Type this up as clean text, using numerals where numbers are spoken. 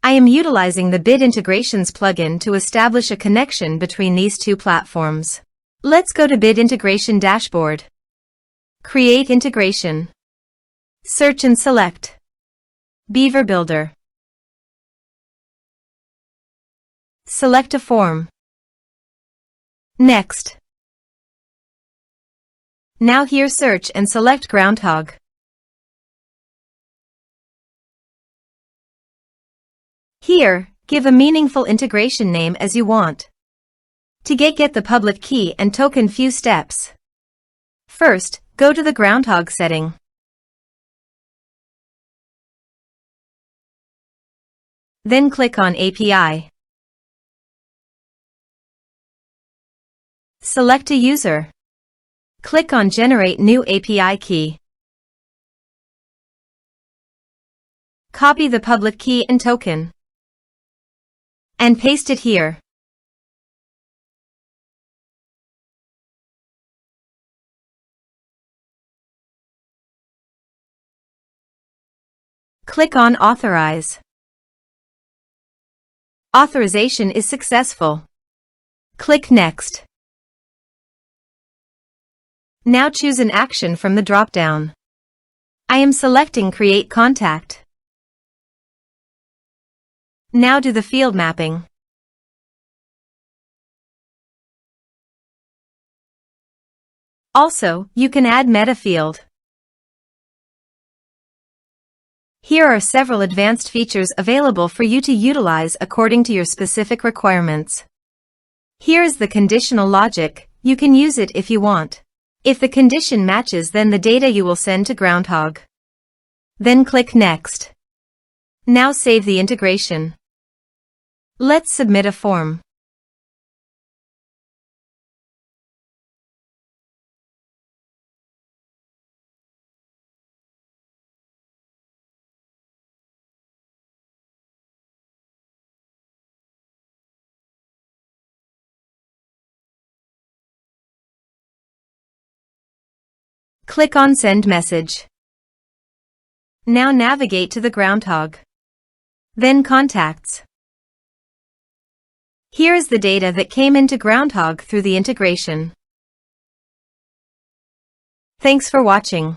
I am utilizing the Bit Integrations plugin to establish a connection between these two platforms. Let's go to Bit Integration Dashboard. Create Integration. Search and select Beaver Builder. Select a form. Next. Now here search and select Groundhogg. Here, give a meaningful integration name as you want. To get the public key and token few steps. First, go to the Groundhogg setting. Then click on API. Select a user. Click on Generate New API Key. Copy the public key and token. And paste it here. Click on Authorize. Authorization is successful. Click Next. Now choose an action from the drop-down. I am selecting Create Contact. Now do the field mapping. Also, you can add meta field. Here are several advanced features available for you to utilize according to your specific requirements. Here is the conditional logic. You can use it if you want. If the condition matches, then the data you will send to Groundhogg. Then click Next. Now save the integration. Let's submit a form. Click on Send Message. Now navigate to the Groundhogg. Then Contacts. Here is the data that came into Groundhogg through the integration. Thanks for watching.